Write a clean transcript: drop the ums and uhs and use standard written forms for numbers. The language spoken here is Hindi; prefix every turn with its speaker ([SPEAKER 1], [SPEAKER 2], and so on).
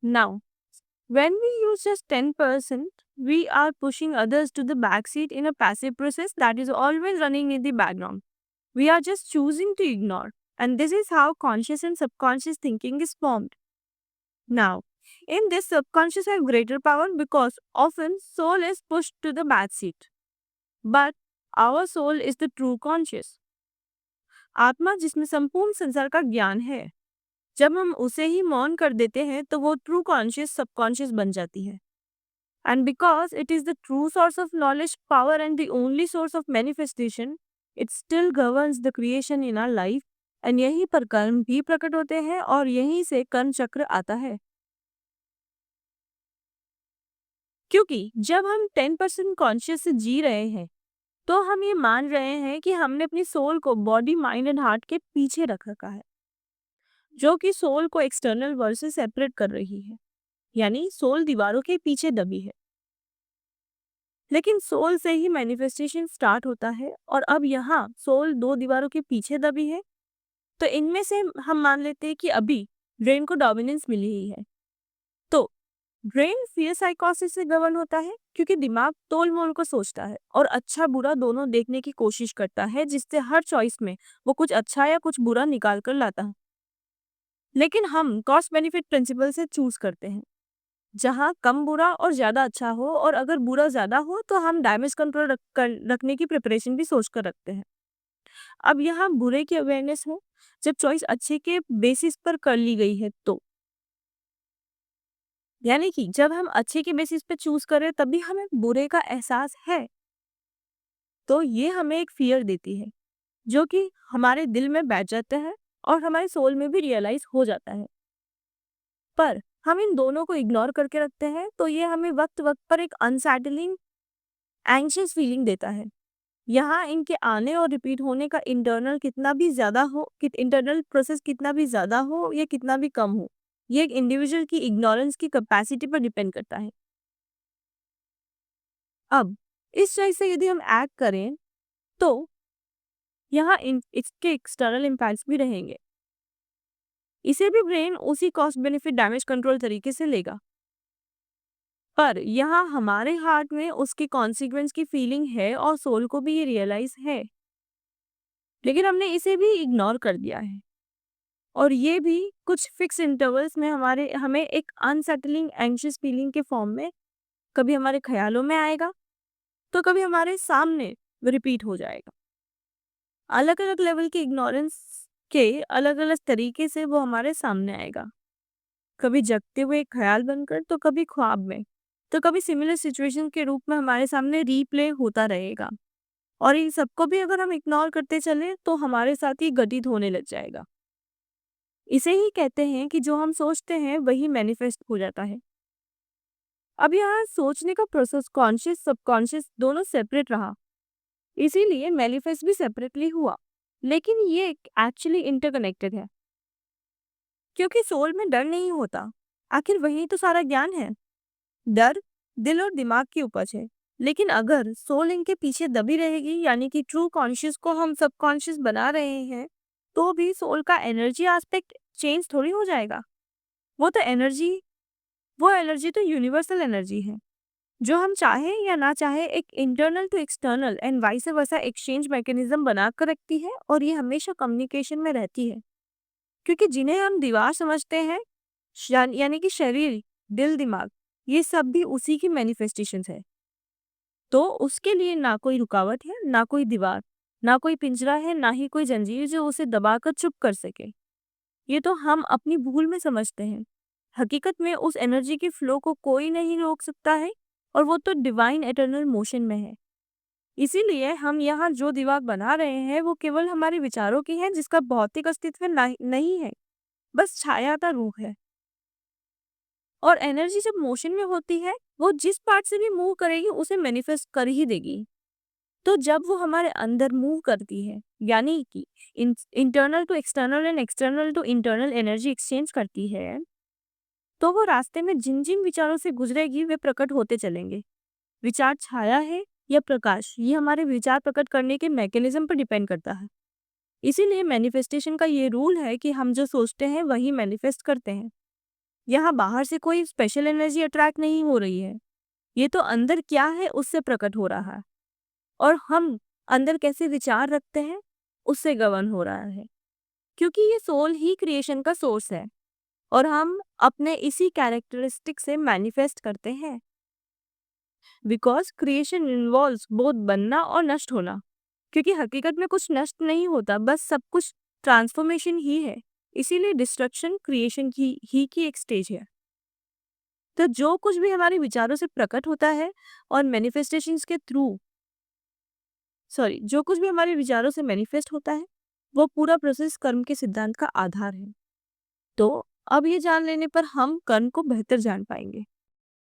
[SPEAKER 1] Now, when we use just 10%, we are pushing others to the backseat in a passive process that is always running in the background. We are just choosing to ignore. And this is how conscious and subconscious thinking is formed. Now, in this, subconscious have greater power because often soul is pushed to the backseat. But our soul is the true conscious. आत्मा जिसमें संपूर्ण संसार का ज्ञान है, जब हम उसे ही मौन कर देते हैं तो वो ट्रू कॉन्शियस सबकॉन्शियस बन जाती है. And because it is the true source of knowledge power and the only source of manifestation, it still governs the creation in our life. And यहीं पर कर्म भी प्रकट होते हैं और यहीं से कर्म चक्र आता है. क्योंकि जब हम 10% कॉन्शियस से जी रहे हैं तो हम ये मान रहे हैं कि हमने अपनी सोल को बॉडी माइंड एंड हार्ट के पीछे रख रखा है, जो कि सोल को एक्सटर्नल वर्ल्ड से सेपरेट कर रही है. यानी सोल दीवारों के पीछे दबी है. लेकिन सोल से ही मैनिफेस्टेशन स्टार्ट होता है और अब यहाँ सोल दो दीवारों के पीछे दबी है. तो इनमें से हम मान लेते हैं कि अभी ब्रेन को डोमिनेंस मिली ही है. तो ब्रेन फियर साइकोसिस से गवर्न होता है क्योंकि दिमाग तोल मोल को सोचता है और अच्छा बुरा दोनों देखने की कोशिश करता है, जिससे हर चॉइस में वो कुछ अच्छा या कुछ बुरा निकाल कर लाता है. लेकिन हम कॉस्ट बेनिफिट प्रिंसिपल से चूज करते हैं, जहाँ कम बुरा और ज़्यादा अच्छा हो, और अगर बुरा ज़्यादा हो तो हम डैमेज कंट्रोल रखने की प्रिपरेशन भी सोच कर रखते हैं. अब यहाँ बुरे की अवेयरनेस हो जब चॉइस अच्छे के बेसिस पर कर ली गई है, तो यानी कि जब हम अच्छे के बेसिस पे चूज करें तब भी हमें बुरे का एहसास है, तो ये हमें एक फियर देती है जो कि हमारे दिल में बैठ जाता है और हमारे सोल में भी रियलाइज हो जाता है. पर हम इन दोनों को इग्नोर करके रखते हैं तो ये हमें वक्त वक्त पर एक अनसेटलिंग एंग्शियस फीलिंग देता है. यहाँ इनके आने और रिपीट होने का इंटरनल कितना भी ज़्यादा हो, इंटरनल प्रोसेस कितना भी ज़्यादा हो या कितना भी कम हो, ये एक इंडिविजुअल की इग्नोरेंस की कैपेसिटी पर डिपेंड करता है. अब इस चॉइस से यदि हम एक्ट करें तो यहाँ इसके एक्सटर्नल इम्पैक्ट्स भी रहेंगे. इसे भी ब्रेन उसी कॉस्ट बेनिफिट डैमेज कंट्रोल तरीके से लेगा, पर यहाँ हमारे हार्ट में उसके कॉन्सिक्वेंस की फीलिंग है और सोल को भी ये रियलाइज है, लेकिन हमने इसे भी इग्नोर कर दिया है. और ये भी कुछ फिक्स इंटरवल्स में हमें एक अनसेटलिंग एंग्शियस फीलिंग के फॉर्म में कभी हमारे ख्यालों में आएगा तो कभी हमारे सामने रिपीट हो जाएगा. अलग अलग लेवल के इग्नोरेंस के अलग अलग तरीके से वो हमारे सामने आएगा, कभी जगते हुए एक ख्याल बनकर, तो कभी ख्वाब में, तो कभी सिमिलर सिचुएशन के रूप में हमारे सामने रीप्ले होता रहेगा. और इन सबको भी अगर हम इग्नोर करते चले तो हमारे साथ ही घटित होने लग जाएगा. इसे ही कहते हैं कि जो हम सोचते हैं वही मैनिफेस्ट हो जाता है. अब यहाँ सोचने का प्रोसेस कॉन्शियस सबकॉन्शियस दोनों सेपरेट रहा, इसीलिए मैनिफेस्ट भी सेपरेटली हुआ, लेकिन ये एक्चुअली इंटरकनेक्टेड है. क्योंकि सोल में डर नहीं होता, आखिर वही तो सारा ज्ञान है. डर दिल और दिमाग की उपज है, लेकिन अगर सोल इनके पीछे दबी रहेगी, यानी कि ट्रू कॉन्शियस को हम सबकॉन्शियस बना रहे हैं, तो भी सोल का एनर्जी एस्पेक्ट चेंज थोड़ी हो जाएगा. वो तो एनर्जी तो यूनिवर्सल एनर्जी है, जो हम चाहे या ना चाहे एक internal to external and vice versa exchange mechanism बनाकर रखती है, और ये हमेशा कम्युनिकेशन में रहती है. क्योंकि जिन्हें हम दीवार समझते हैं, यानी कि शरीर, दिल, दिमाग, ये सब भी उसी की मैनिफेस्टेशंस है. तो उसके लिए ना कोई रुकावट है, ना कोई दीवार, ना कोई पिंजरा है, ना ही कोई जंजीर जो उसे दबाकर चुप कर सके. ये तो हम अपनी भूल में समझते हैं. हकीकत में उस एनर्जी की फ्लो को कोई नहीं रोक सकता है, और वो तो डिवाइन एटर्नल मोशन में है. इसीलिए हम यहाँ जो दीवार बना रहे हैं वो केवल हमारे विचारों की है, जिसका भौतिक अस्तित्व नहीं है, बस छाया का रूह है. और एनर्जी जब मोशन में होती है, वो जिस पार्ट से भी मूव करेगी उसे मैनिफेस्ट कर ही देगी. तो जब वो हमारे अंदर मूव करती है, यानी कि internal to external and external to internal energy exchange करती है, तो वो रास्ते में जिन जिन विचारों से गुजरेगी वे प्रकट होते चलेंगे. विचार छाया है या प्रकाश, ये हमारे विचार प्रकट करने के मैकेनिज्म पर डिपेंड करता है. इसीलिए मैनिफेस्टेशन का ये रूल है कि हम जो सोचते हैं वही मैनिफेस्ट करते हैं. यहाँ बाहर से कोई स्पेशल एनर्जी अट्रैक्ट नहीं हो रही है, ये तो अंदर क्या है उससे प्रकट हो रहा है, और हम अंदर कैसे विचार रखते हैं उससे गवर्न हो रहा है, क्योंकि ये सोल ही क्रिएशन का सोर्स है और हम अपने इसी कैरेक्टरिस्टिक से मैनिफेस्ट करते हैं। बिकॉज क्रिएशन इन्वॉल्व्स बोथ बनना और नष्ट होना, क्योंकि हकीकत में कुछ नष्ट नहीं होता, बस सब कुछ ट्रांसफॉर्मेशन ही है। इसीलिए डिस्ट्रक्शन क्रिएशन की एक स्टेज है। तो जो कुछ भी हमारे विचारों से प्रकट होता है और मैनिफेस्टेशंस के थ्रू जो कुछ भी हमारे विचारों से मैनिफेस्ट होता है, वो पूरा प्रोसेस कर्म के सिद्धांत का आधार है। तो अब ये जान लेने पर हम कर्म को बेहतर जान पाएंगे।